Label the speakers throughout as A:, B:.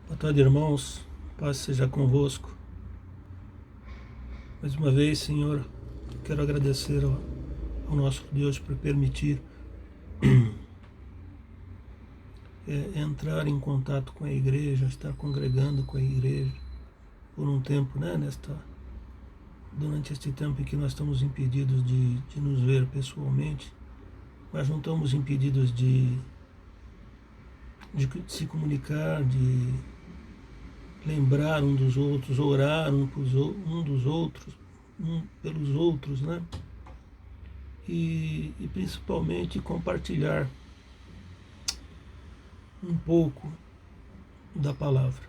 A: Boa tarde, irmãos. Paz seja convosco. Mais uma vez, Senhor, quero agradecer ao nosso Deus por permitir entrar em contato com a igreja, estar congregando com a igreja por um tempo, né? Durante este tempo em que nós estamos impedidos de nos ver pessoalmente, mas não estamos impedidos de se comunicar, de lembrar um dos outros, orar um pelos outros, né? E principalmente compartilhar um pouco da palavra.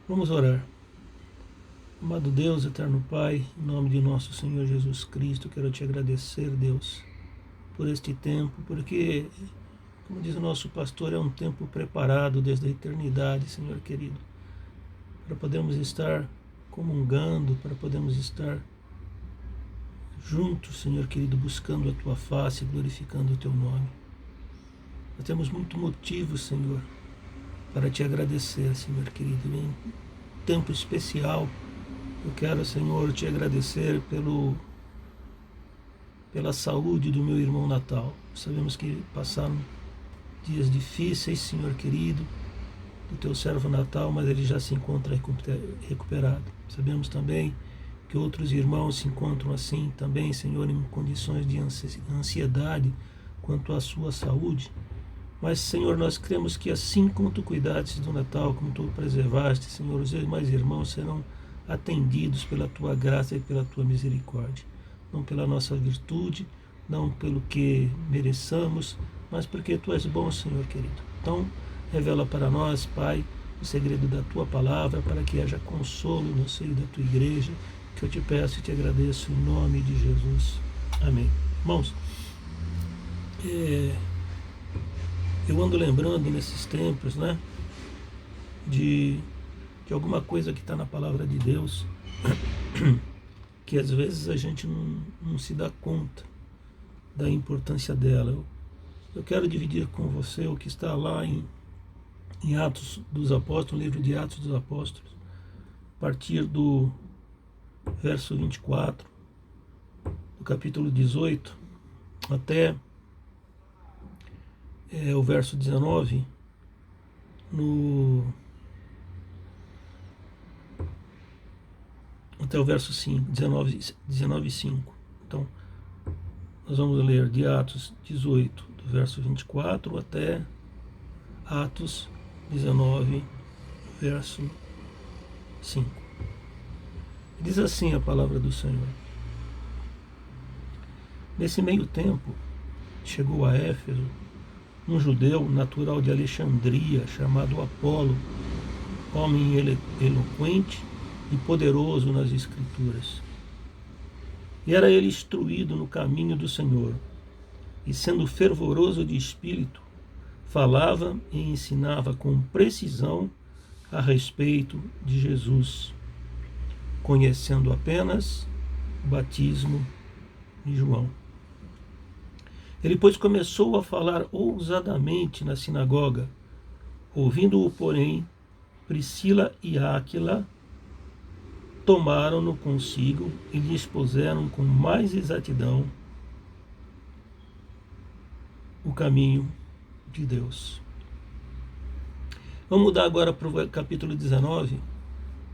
A: Vamos orar. Amado Deus, eterno Pai, em nome de nosso Senhor Jesus Cristo, quero te agradecer, Deus, por este tempo, porque, como diz o nosso pastor, é um tempo preparado desde a eternidade, Senhor querido, para podermos estar comungando, para podermos estar juntos, Senhor querido, buscando a Tua face, glorificando o Teu nome. Nós temos muito motivo, Senhor, para te agradecer, Senhor querido. Em tempo especial, eu quero, Senhor, te agradecer pela saúde do meu irmão Natal. Sabemos que passaram dias difíceis, Senhor querido, do teu servo Natal, mas ele já se encontra recuperado. Sabemos também que outros irmãos se encontram assim também, Senhor, em condições de ansiedade quanto à sua saúde. Mas, Senhor, nós cremos que assim como Tu cuidaste do Natal, como Tu o preservaste, Senhor, os demais irmãos serão atendidos pela Tua graça e pela Tua misericórdia. Não pela nossa virtude, não pelo que mereçamos, mas porque Tu és bom, Senhor querido. Então, revela para nós, Pai, o segredo da Tua palavra, para que haja consolo no seio da Tua igreja, que eu te peço e te agradeço em nome de Jesus. Amém. Irmãos, eu ando lembrando nesses tempos, né, de alguma coisa que está na palavra de Deus, que às vezes a gente não se dá conta da importância dela. Eu quero dividir com você o que está lá em Atos dos Apóstolos, no livro de Atos dos Apóstolos, a partir do verso 24, do capítulo 18, até o verso 19, até o verso 5, 19 e 5. Então, nós vamos ler de Atos 18, do verso 24 até Atos 19, verso 5. Diz assim a palavra do Senhor. Nesse meio tempo, chegou a Éfeso um judeu natural de Alexandria, chamado Apolo, homem eloquente e poderoso nas Escrituras. E era ele instruído no caminho do Senhor, e sendo fervoroso de espírito, falava e ensinava com precisão a respeito de Jesus, conhecendo apenas o batismo de João. Ele, pois, começou a falar ousadamente na sinagoga. Ouvindo-o, porém, Priscila e Áquila tomaram-no consigo e lhe expuseram com mais exatidão o caminho de Deus. Vamos mudar agora para o capítulo 19,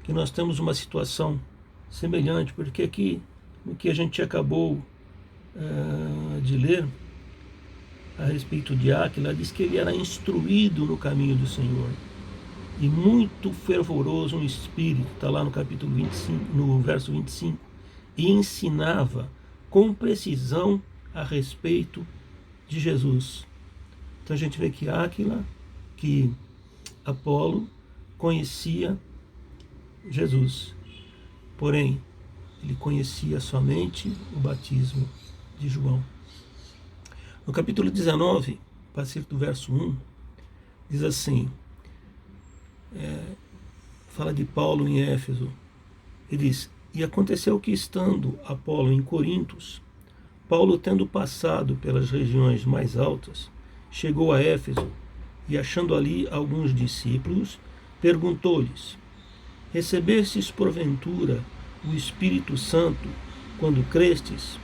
A: que nós temos uma situação semelhante, porque aqui, no que a gente acabou de ler, a respeito de Áquila, diz que ele era instruído no caminho do Senhor e muito fervoroso no espírito, está lá no capítulo 25, no verso 25, e ensinava com precisão a respeito de Jesus. Então a gente vê que Áquila, que Apolo conhecia Jesus, porém ele conhecia somente o batismo de João. No capítulo 19, a partir do verso 1, diz assim, fala de Paulo em Éfeso. Ele diz, e aconteceu que, estando Apolo em Corintos, Paulo, tendo passado pelas regiões mais altas, chegou a Éfeso e achando ali alguns discípulos, perguntou-lhes: recebestes porventura o Espírito Santo quando crestes?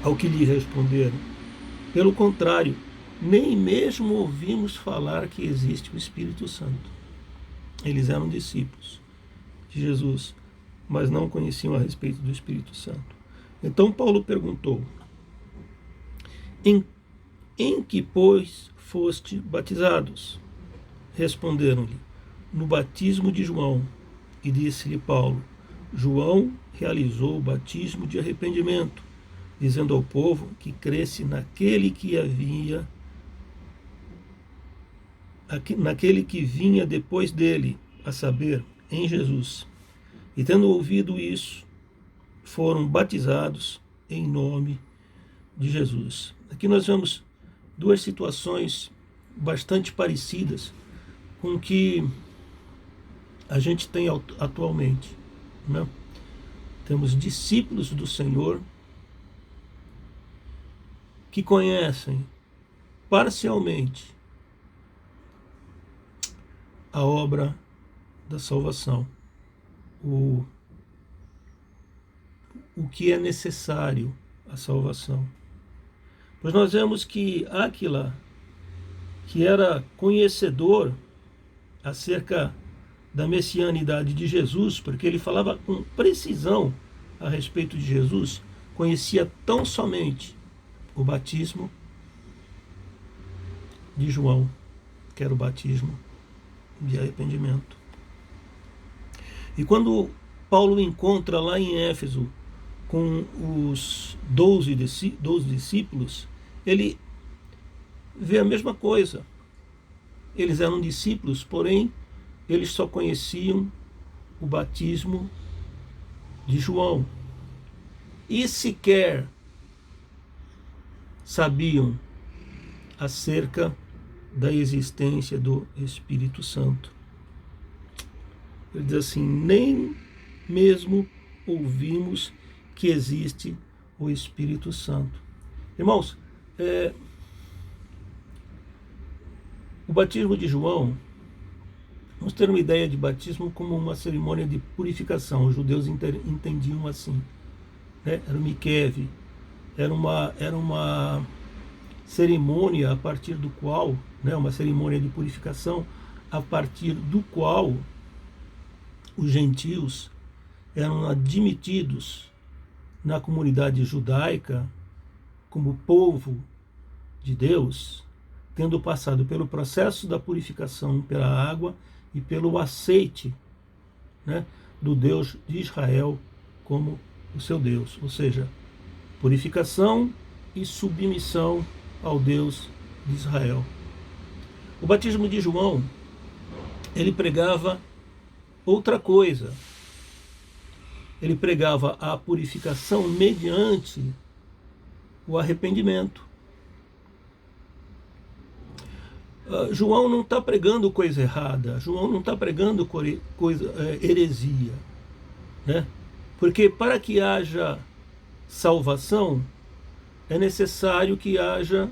A: Ao que lhe responderam: pelo contrário, nem mesmo ouvimos falar que existe o Espírito Santo. Eles eram discípulos de Jesus, mas não conheciam a respeito do Espírito Santo. Então Paulo perguntou: em que, pois, foste batizados? Responderam-lhe: no batismo de João. E disse-lhe Paulo: João realizou o batismo de arrependimento, dizendo ao povo que cresce naquele que vinha depois dele, a saber, em Jesus. E tendo ouvido isso, foram batizados em nome de Jesus. Aqui nós vemos duas situações bastante parecidas com o que a gente tem atualmente, né? Temos discípulos do Senhor que conhecem parcialmente a obra da salvação, o que é necessário à salvação. Pois nós vemos que Áquila, que era conhecedor acerca da messianidade de Jesus, porque ele falava com precisão a respeito de Jesus, conhecia tão somente o batismo de João, que era o batismo de arrependimento. E quando Paulo encontra lá em Éfeso com os 12 discípulos, ele vê a mesma coisa. Eles eram discípulos, porém eles só conheciam o batismo de João e sequer sabiam acerca da existência do Espírito Santo. Ele diz assim: nem mesmo ouvimos que existe o Espírito Santo. Irmãos, o batismo de João, vamos ter uma ideia de batismo como uma cerimônia de purificação. Os judeus entendiam assim, né? Era o Miqueve, era uma cerimônia a partir do qual, né, uma cerimônia de purificação a partir do qual os gentios eram admitidos na comunidade judaica como povo de Deus, tendo passado pelo processo da purificação pela água e pelo aceite, né, do Deus de Israel como o seu Deus, ou seja, purificação e submissão ao Deus de Israel. O batismo de João, ele pregava outra coisa. Ele pregava a purificação mediante o arrependimento. João não está pregando coisa errada, João não está pregando heresia, né? Porque para que haja salvação é necessário que haja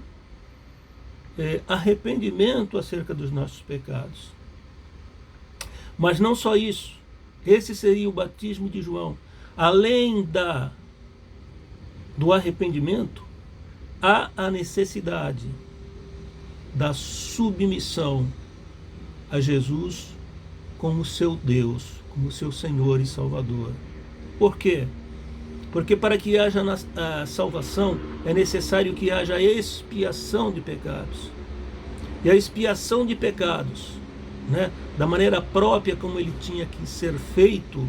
A: arrependimento acerca dos nossos pecados. Mas não só isso, esse seria o batismo de João. Além do arrependimento, há a necessidade da submissão a Jesus como seu Deus, como seu Senhor e Salvador. Por quê? Porque para que haja a salvação é necessário que haja expiação de pecados. E a expiação de pecados, né, da maneira própria como ele tinha que ser feito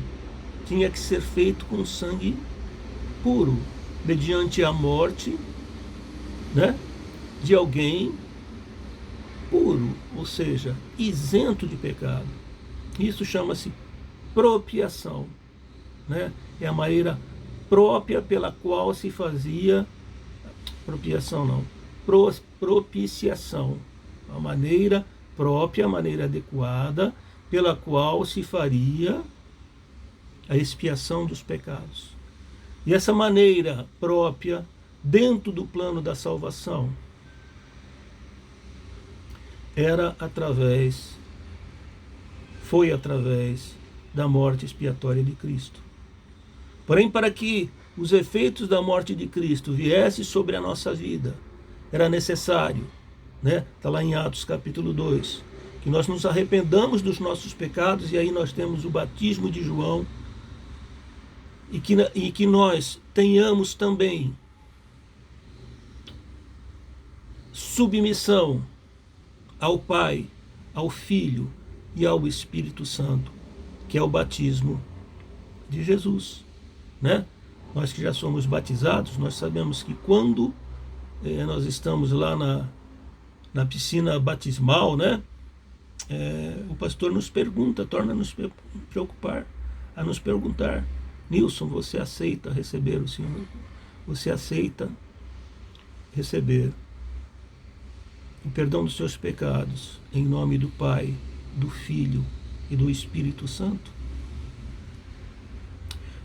A: com sangue puro, mediante a morte, né, de alguém puro, ou seja, isento de pecado. Isso chama-se propiação, né? É a maneira própria pela qual se fazia propiciação, a maneira própria, a maneira adequada pela qual se faria a expiação dos pecados. E essa maneira própria, dentro do plano da salvação, foi através da morte expiatória de Cristo. Porém, para que os efeitos da morte de Cristo viessem sobre a nossa vida, era necessário, né? Está lá em Atos capítulo 2, que nós nos arrependamos dos nossos pecados, e aí nós temos o batismo de João, e que nós tenhamos também submissão ao Pai, ao Filho e ao Espírito Santo, que é o batismo de Jesus, né? Nós que já somos batizados, nós sabemos que quando nós estamos lá na piscina batismal, né? O pastor nos pergunta, torna a nos preocupar, a nos perguntar: Nilson, você aceita receber o Senhor? Você aceita receber o perdão dos seus pecados em nome do Pai, do Filho e do Espírito Santo?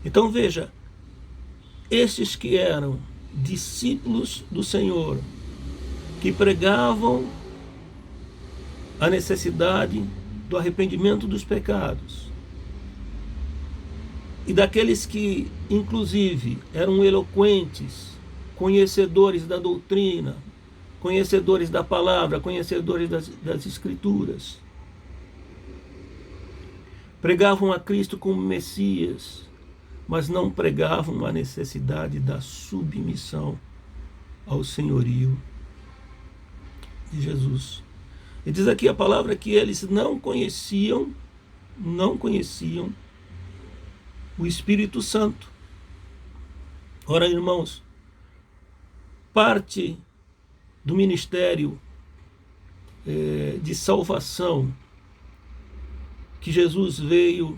A: Então veja, estes que eram discípulos do Senhor, que pregavam a necessidade do arrependimento dos pecados, e daqueles que, inclusive, eram eloquentes, conhecedores da doutrina, conhecedores da palavra, conhecedores das Escrituras, pregavam a Cristo como Messias, mas não pregavam a necessidade da submissão ao senhorio de Jesus. E diz aqui a palavra que eles não conheciam o Espírito Santo. Ora, irmãos, parte do ministério de salvação que Jesus veio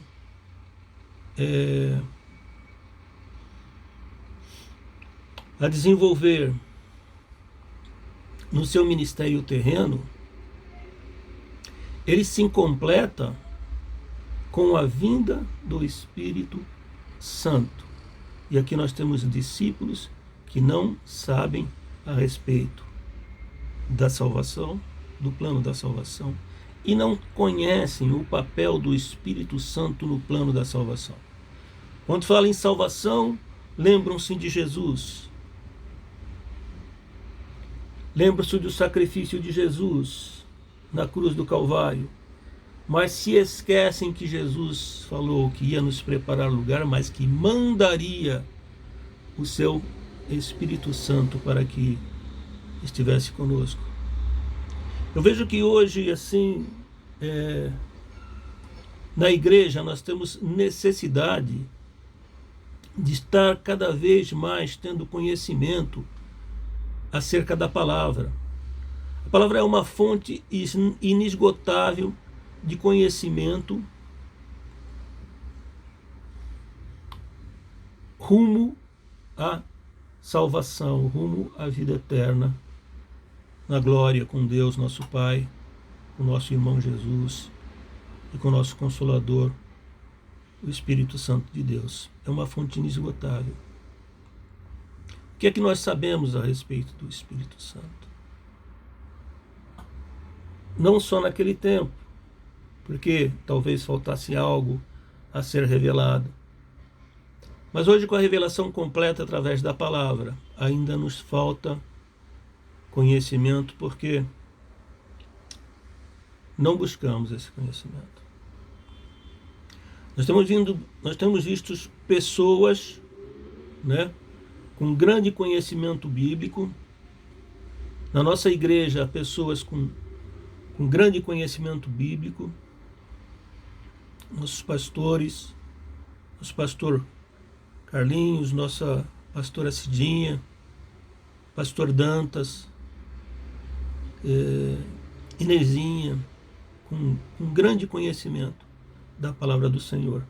A: a desenvolver no seu ministério terreno, ele se completa com a vinda do Espírito Santo. E aqui nós temos discípulos que não sabem a respeito da salvação, do plano da salvação, e não conhecem o papel do Espírito Santo no plano da salvação. Quando fala em salvação, lembram-se de Jesus, lembram-se do sacrifício de Jesus na cruz do Calvário, mas se esquecem que Jesus falou que ia nos preparar lugar, mas que mandaria o seu Espírito Santo para que estivesse conosco. Eu vejo que hoje, assim, na igreja nós temos necessidade de estar cada vez mais tendo conhecimento acerca da palavra. A palavra é uma fonte inesgotável de conhecimento rumo à salvação, rumo à vida eterna, na glória com Deus, nosso Pai, com o nosso irmão Jesus e com o nosso Consolador, o Espírito Santo de Deus. É uma fonte inesgotável. O que é que nós sabemos a respeito do Espírito Santo? Não só naquele tempo, porque talvez faltasse algo a ser revelado, mas hoje, com a revelação completa através da palavra, ainda nos falta conhecimento, porque não buscamos esse conhecimento. Nós temos visto pessoas, né, com grande conhecimento bíblico. Na nossa igreja, pessoas com grande conhecimento bíblico, nossos pastores, nosso pastor Carlinhos, nossa pastora Cidinha, pastor Dantas, Inezinha, com grande conhecimento da palavra do Senhor.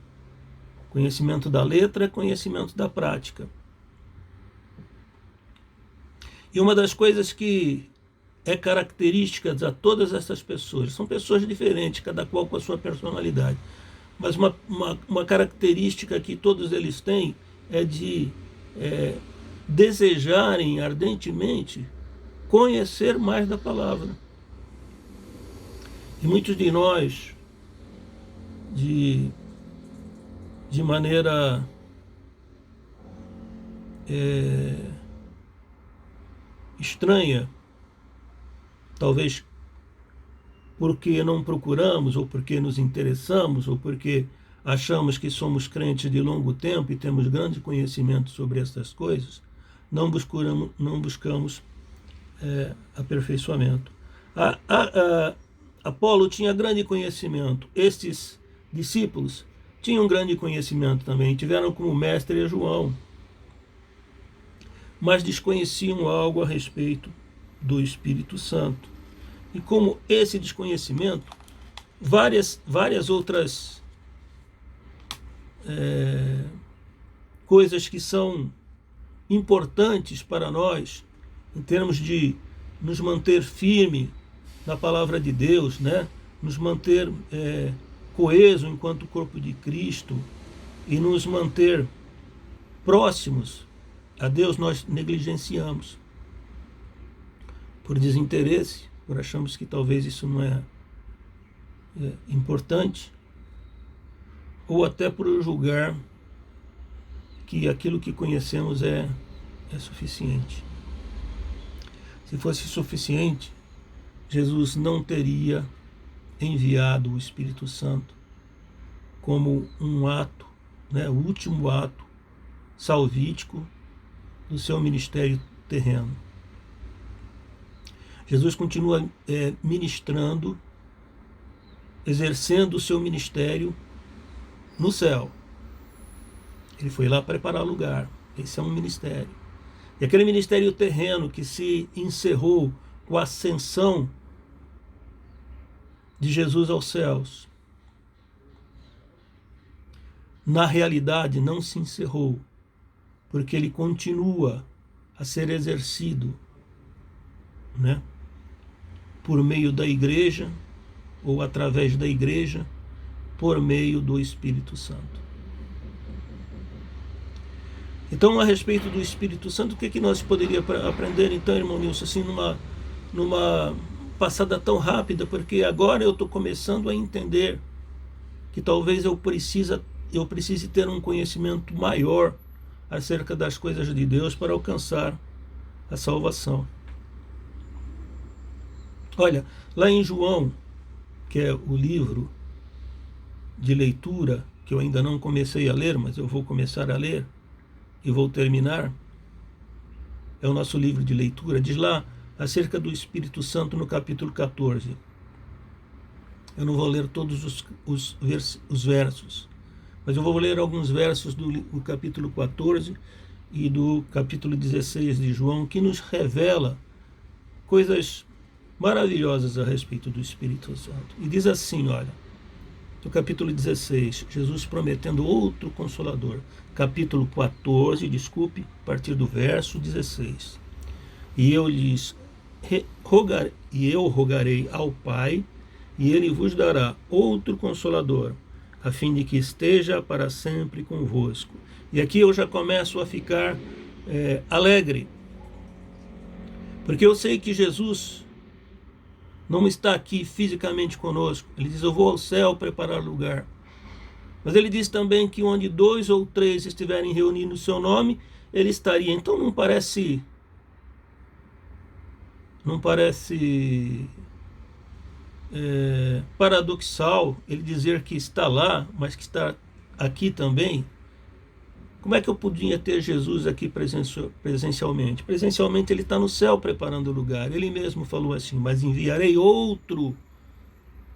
A: Conhecimento da letra, conhecimento da prática. E uma das coisas que é característica a todas essas pessoas, são pessoas diferentes, cada qual com a sua personalidade, mas uma característica que todos eles têm é de desejarem ardentemente conhecer mais da palavra. E muitos de nós, de maneira estranha, talvez porque não procuramos, ou porque nos interessamos, ou porque achamos que somos crentes de longo tempo e temos grande conhecimento sobre essas coisas, não buscamos aperfeiçoamento. Apolo tinha grande conhecimento, estes discípulos tinham grande conhecimento também, tiveram como mestre a João, mas desconheciam algo a respeito do Espírito Santo. E como esse desconhecimento, várias outras coisas que são importantes para nós, em termos de nos manter firme na palavra de Deus, né? Nos manter coeso enquanto corpo de Cristo e nos manter próximos a Deus, nós negligenciamos por desinteresse, por acharmos que talvez isso não é importante, ou até por julgar que aquilo que conhecemos é suficiente. Se fosse suficiente, Jesus não teria enviado o Espírito Santo como um ato, né, o último ato salvítico do seu ministério terreno. Jesus continua ministrando, exercendo o seu ministério no céu. Ele foi lá preparar lugar. Esse é um ministério. E aquele ministério terreno que se encerrou com a ascensão de Jesus aos céus, na realidade não se encerrou, porque ele continua a ser exercido, né, por meio da igreja, ou através da igreja, por meio do Espírito Santo. Então, a respeito do Espírito Santo, o que nós poderíamos aprender, então, irmão Nilson, assim, numa passada tão rápida, porque agora eu estou começando a entender que talvez eu precise ter um conhecimento maior acerca das coisas de Deus para alcançar a salvação. Olha, lá em João, que é o livro de leitura, que eu ainda não comecei a ler, mas eu vou começar a ler e vou terminar, é o nosso livro de leitura, diz lá acerca do Espírito Santo no capítulo 14. Eu não vou ler todos os versos, mas eu vou ler alguns versos do capítulo 14 e do capítulo 16 de João, que nos revela coisas maravilhosas a respeito do Espírito Santo. E diz assim, olha, no capítulo 16, Jesus prometendo outro Consolador. Capítulo 14, desculpe, a partir do verso 16. E eu rogarei ao Pai, e ele vos dará outro Consolador, a fim de que esteja para sempre convosco. E aqui eu já começo a ficar alegre, porque eu sei que Jesus não está aqui fisicamente conosco. Ele diz, eu vou ao céu preparar lugar. Mas ele diz também que onde 2 ou 3 estiverem reunidos no seu nome, ele estaria. Então não parece paradoxal ele dizer que está lá, mas que está aqui também? Como é que eu podia ter Jesus aqui presencialmente? Presencialmente ele está no céu preparando o lugar. Ele mesmo falou assim, mas enviarei outro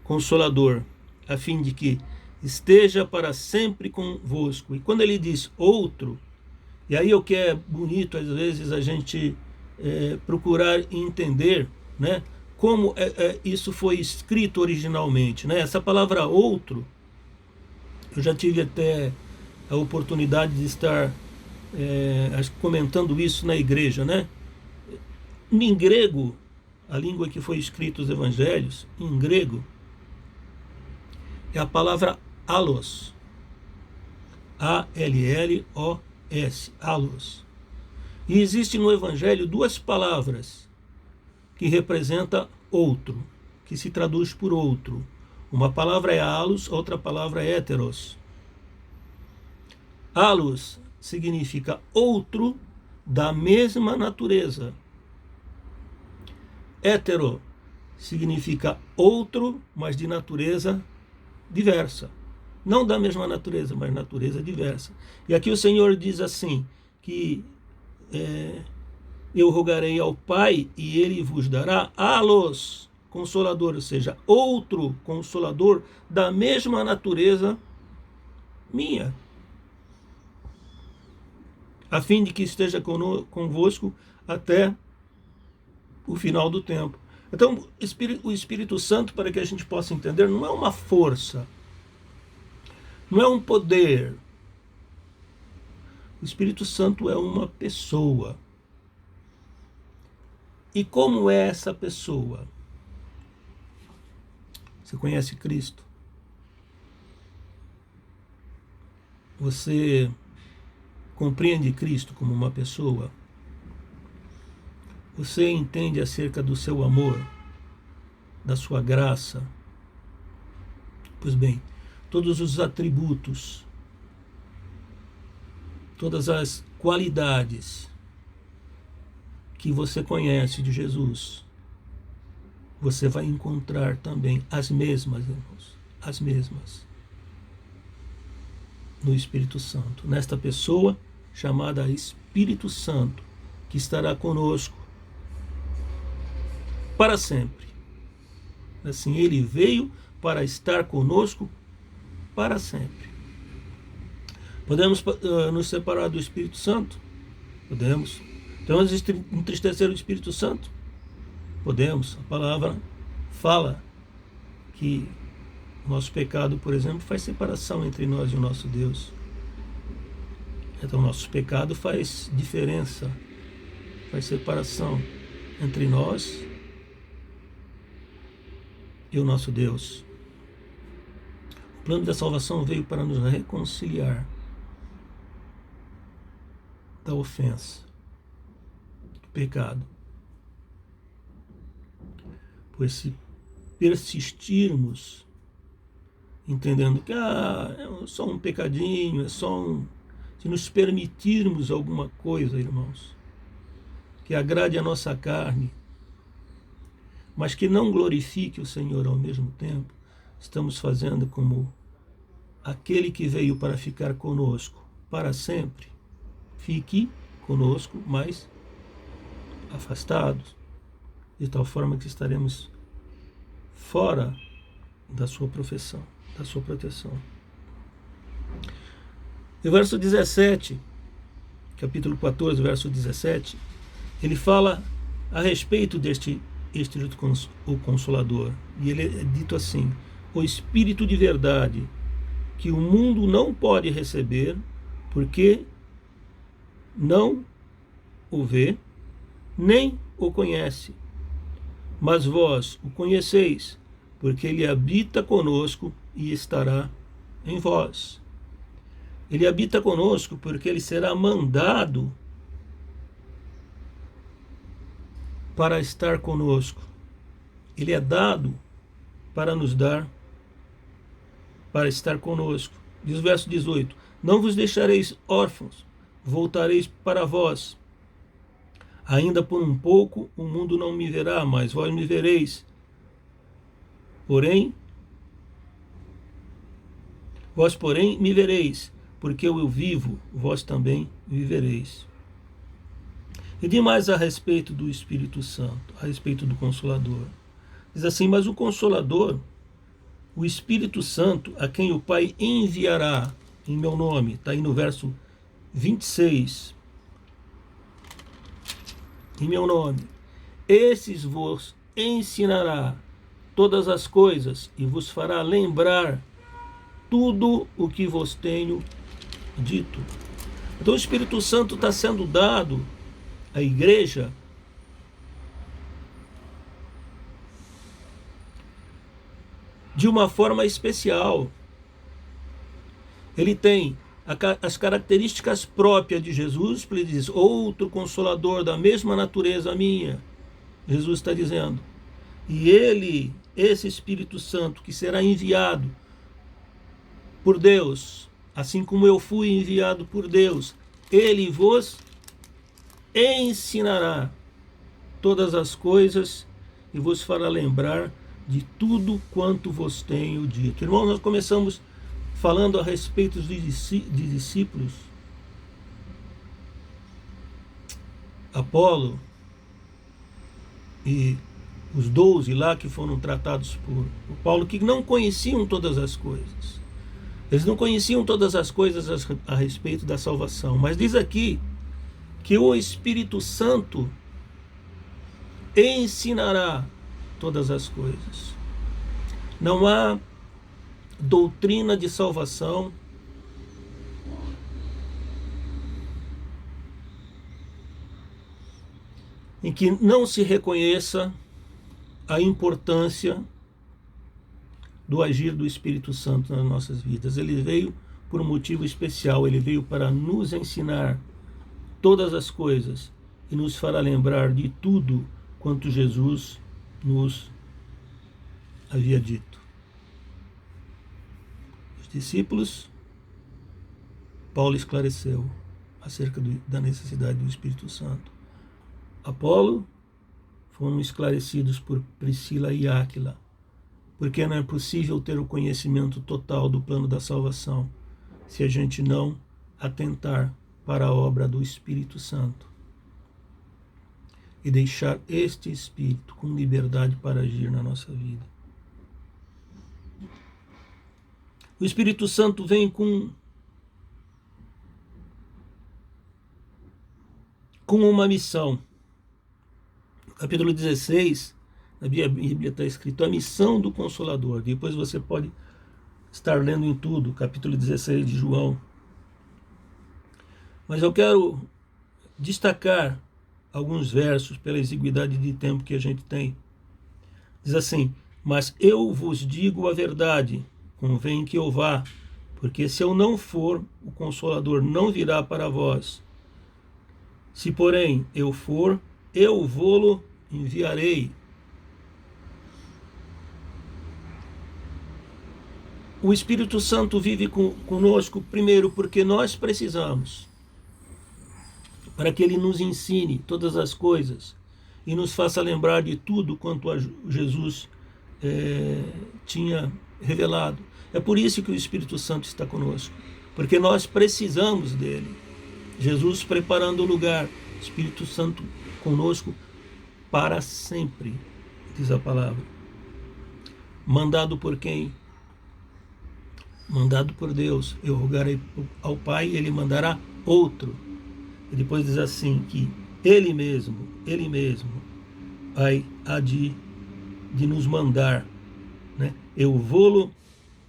A: Consolador, a fim de que esteja para sempre convosco. E quando ele diz outro, e aí o que é bonito às vezes a gente procurar entender, né, como isso foi escrito originalmente, né? Essa palavra outro, eu já tive até a oportunidade de estar comentando isso na igreja, né? Em grego, a língua que foi escrita os evangelhos, em grego, é a palavra allos, A-L-L-O-S, allos. E existe no evangelho 2 palavras que representam outro, que se traduz por outro. Uma palavra é allos, outra palavra é heteros. Allos significa outro da mesma natureza. Hétero significa outro, mas de natureza diversa. Não da mesma natureza, mas natureza diversa. E aqui o Senhor diz assim, que eu rogarei ao Pai e Ele vos dará allos, Consolador, ou seja, outro Consolador da mesma natureza minha, a fim de que esteja convosco até o final do tempo. Então, o Espírito Santo, para que a gente possa entender, não é uma força, não é um poder. O Espírito Santo é uma pessoa. E como é essa pessoa? Você conhece Cristo? Você compreende Cristo como uma pessoa? Você entende acerca do seu amor, da sua graça? Pois bem, todos os atributos, todas as qualidades que você conhece de Jesus, você vai encontrar também as mesmas, irmãos, as mesmas, no Espírito Santo, nesta pessoa chamada Espírito Santo, que estará conosco para sempre. Assim, ele veio para estar conosco para sempre. Podemos nos separar do Espírito Santo? Podemos. Podemos entristecer o Espírito Santo? Podemos. A palavra fala que o nosso pecado, por exemplo, faz separação entre nós e o nosso Deus. Então, o nosso pecado faz diferença, faz separação entre nós e o nosso Deus. O plano da salvação veio para nos reconciliar da ofensa, do pecado. Pois se persistirmos entendendo que é só um pecadinho, se nos permitirmos alguma coisa, irmãos, que agrade a nossa carne, mas que não glorifique o Senhor ao mesmo tempo, estamos fazendo como aquele que veio para ficar conosco para sempre, fique conosco, mas afastados, de tal forma que estaremos fora da sua profissão, da sua proteção. No verso 17, capítulo 14, verso 17, ele fala a respeito deste o Consolador, e ele é dito assim: o Espírito de verdade, que o mundo não pode receber, porque não o vê, nem o conhece. Mas vós o conheceis, porque ele habita conosco e estará em vós. Ele habita conosco porque ele será mandado para estar conosco. Ele é dado para nos dar, para estar conosco. Diz o verso 18: não vos deixareis órfãos, voltareis para vós. Ainda por um pouco o mundo não me verá, mas vós me vereis. Vós, porém, me vereis, porque eu vivo, vós também vivereis. E demais a respeito do Espírito Santo, a respeito do Consolador. Diz assim: mas o Consolador, o Espírito Santo, a quem o Pai enviará em meu nome, está aí no verso 26, em meu nome, esses vos ensinará todas as coisas e vos fará lembrar tudo o que vos tenho dito. Então o Espírito Santo está sendo dado à igreja de uma forma especial. Ele tem as características próprias de Jesus, ele diz: outro Consolador da mesma natureza minha, Jesus está dizendo. E ele esse Espírito Santo que será enviado por Deus, assim como eu fui enviado por Deus, ele vos ensinará todas as coisas e vos fará lembrar de tudo quanto vos tenho dito. Irmãos, nós começamos falando a respeito de discípulos. Apolo e os 12 lá que foram tratados por Paulo, que não conheciam todas as coisas. Eles não conheciam todas as coisas a respeito da salvação. Mas diz aqui que o Espírito Santo ensinará todas as coisas. Não há doutrina de salvação em que não se reconheça a importância do agir do Espírito Santo nas nossas vidas. Ele veio por um motivo especial, ele veio para nos ensinar todas as coisas e nos fará lembrar de tudo quanto Jesus nos havia dito. Os discípulos, Paulo esclareceu acerca da necessidade do Espírito Santo. Apolo foram esclarecidos por Priscila e Áquila, porque não é possível ter o conhecimento total do plano da salvação se a gente não atentar para a obra do Espírito Santo e deixar este Espírito com liberdade para agir na nossa vida. O Espírito Santo vem com uma missão. No capítulo 16, na Bíblia está escrito a missão do Consolador. Depois você pode estar lendo em tudo, capítulo 16 de João. Mas eu quero destacar alguns versos pela exiguidade de tempo que a gente tem. Diz assim: mas eu vos digo a verdade, convém que eu vá, porque se eu não for, o Consolador não virá para vós. Se porém eu for, eu vô-lo enviarei. O Espírito Santo vive conosco, primeiro, porque nós precisamos, para que ele nos ensine todas as coisas e nos faça lembrar de tudo quanto Jesus tinha revelado. É por isso que o Espírito Santo está conosco, porque nós precisamos dele. Jesus preparando o lugar, Espírito Santo conosco para sempre, diz a palavra. Mandado por quem? Mandado por Deus. Eu rogarei ao Pai e ele mandará outro. E depois diz assim que ele mesmo há de nos mandar, né? Eu vô-lo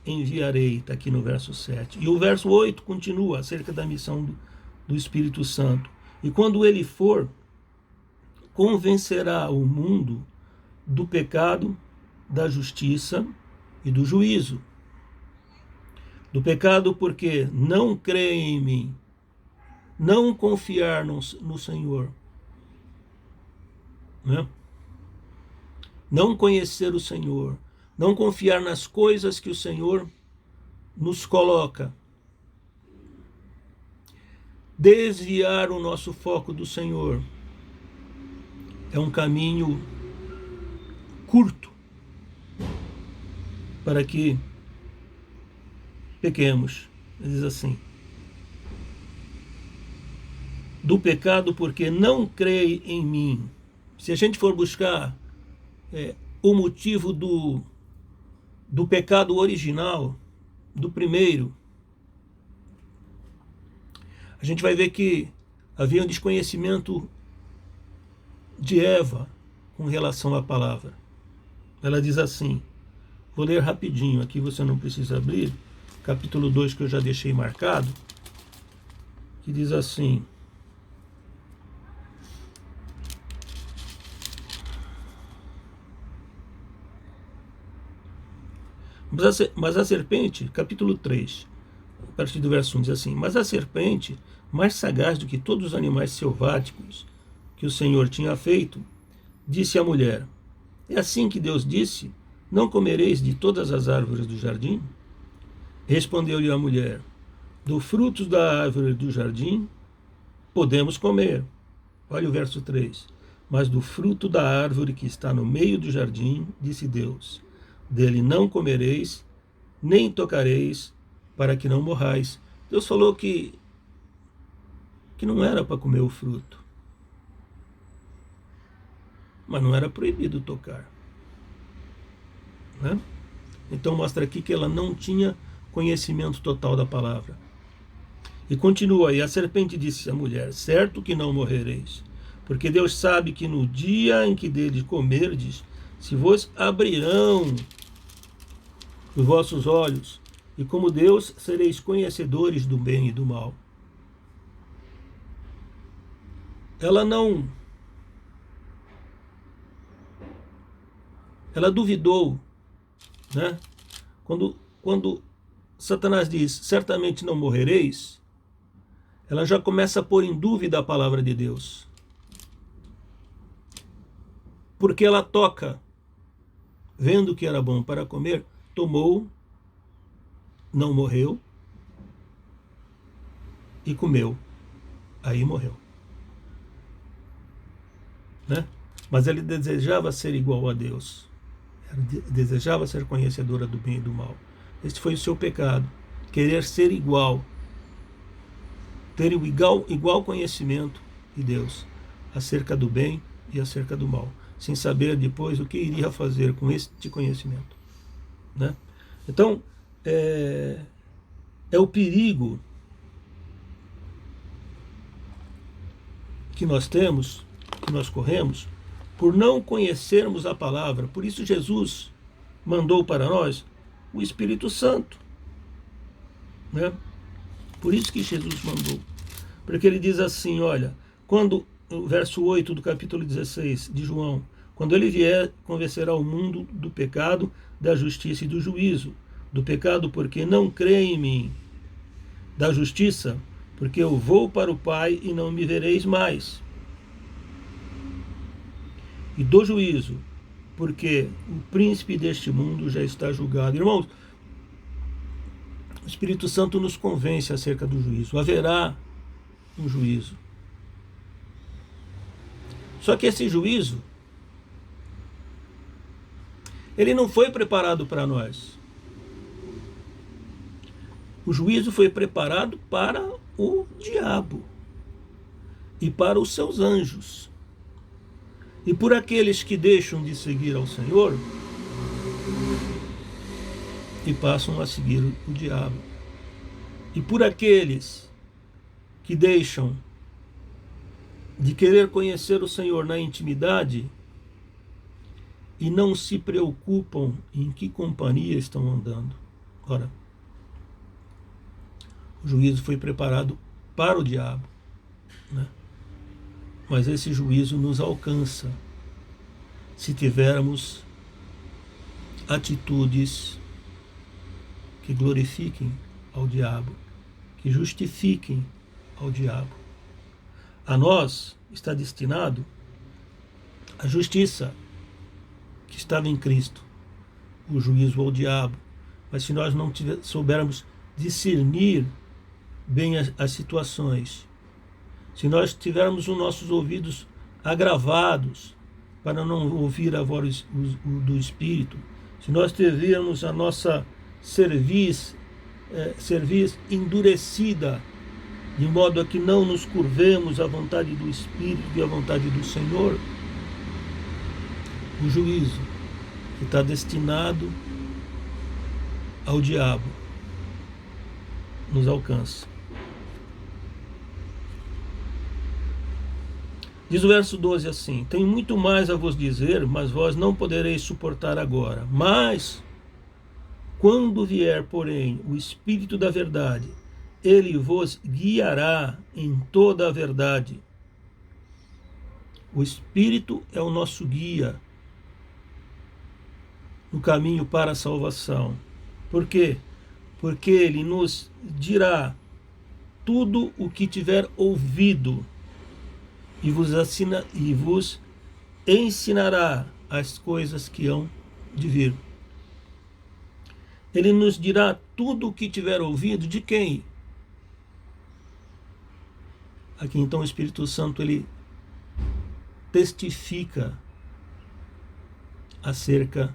A: enviarei, está aqui no verso 7. E o verso 8 continua acerca da missão do Espírito Santo. E quando ele for, convencerá o mundo do pecado, da justiça e do juízo. Do pecado porque não crê em mim, não confiar no Senhor, né? Não conhecer o Senhor, não confiar nas coisas que o Senhor nos coloca, desviar o nosso foco do Senhor. É um caminho curto para que pequemos. Diz assim: do pecado porque não crê em mim. Se a gente for buscar o motivo do pecado original, do primeiro, a gente vai ver que havia um desconhecimento de Eva com relação à palavra. Ela diz assim, vou ler rapidinho, aqui você não precisa abrir, capítulo 2 que eu já deixei marcado, que diz assim: mas a serpente, capítulo 3, a partir do verso 1, diz assim: mas a serpente, mais sagaz do que todos os animais selváticos que o Senhor tinha feito, disse à mulher: é assim que Deus disse, não comereis de todas as árvores do jardim? Respondeu-lhe a mulher: do fruto da árvore do jardim podemos comer. Olha o verso 3. Mas do fruto da árvore que está no meio do jardim, disse Deus: dele não comereis, nem tocareis, para que não morrais. Deus falou que não era para comer o fruto, mas não era proibido tocar, né? Então mostra aqui que ela não tinha conhecimento total da palavra. E continua aí: a serpente disse à mulher: certo que não morrereis, porque Deus sabe que no dia em que dele comerdes, se vos abrirão os vossos olhos, e como Deus sereis conhecedores do bem e do mal. Ela duvidou, né? Quando Satanás diz, certamente não morrereis, ela já começa a pôr em dúvida a palavra de Deus. Porque ela toca, vendo que era bom para comer, tomou, não morreu, e comeu, aí morreu, né? Mas ele desejava ser igual a Deus, desejava ser conhecedora do bem e do mal. Este foi o seu pecado, querer ser igual, ter o igual conhecimento de Deus acerca do bem e acerca do mal, sem saber depois o que iria fazer com este conhecimento, né? Então, é o perigo que nós temos, que nós corremos, por não conhecermos a palavra. Por isso Jesus mandou para nós o Espírito Santo, né? Por isso que Jesus mandou. Porque ele diz assim, olha, quando, o verso 8 do capítulo 16 de João, quando ele vier, convencerá o mundo do pecado, da justiça e do juízo. Do pecado, porque não crê em mim. Da justiça, porque eu vou para o Pai e não me vereis mais. E do juízo, porque o príncipe deste mundo já está julgado. Irmãos, o Espírito Santo nos convence acerca do juízo. Haverá um juízo. Só que esse juízo, ele não foi preparado para nós. O juízo foi preparado para o diabo e para os seus anjos. E por aqueles que deixam de seguir ao Senhor e passam a seguir o diabo. E por aqueles que deixam de querer conhecer o Senhor na intimidade e não se preocupam em que companhia estão andando. Ora, o juízo foi preparado para o diabo, né? Mas esse juízo nos alcança se tivermos atitudes que glorifiquem ao diabo, que justifiquem ao diabo. A nós está destinado a justiça que estava em Cristo, o juízo ao diabo. Mas se nós não soubermos discernir bem as situações, se nós tivermos os nossos ouvidos agravados para não ouvir a voz do Espírito, se nós tivermos a nossa cerviz endurecida, de modo a que não nos curvemos à vontade do Espírito e à vontade do Senhor, o juízo que está destinado ao diabo nos alcança. Diz o verso 12 assim: tenho muito mais a vos dizer, mas vós não podereis suportar agora. Mas, quando vier, porém, o Espírito da verdade, ele vos guiará em toda a verdade. O Espírito é o nosso guia no caminho para a salvação. Por quê? Porque ele nos dirá tudo o que tiver ouvido e vos ensinará as coisas que hão de vir. Ele nos dirá tudo o que tiver ouvido de quem? Aqui então o Espírito Santo ele testifica acerca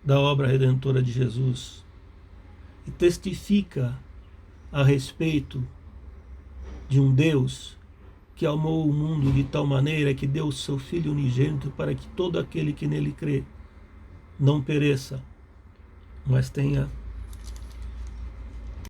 A: da obra redentora de Jesus e testifica a respeito de um Deus que amou o mundo de tal maneira que deu o seu Filho unigênito para que todo aquele que nele crê não pereça, mas tenha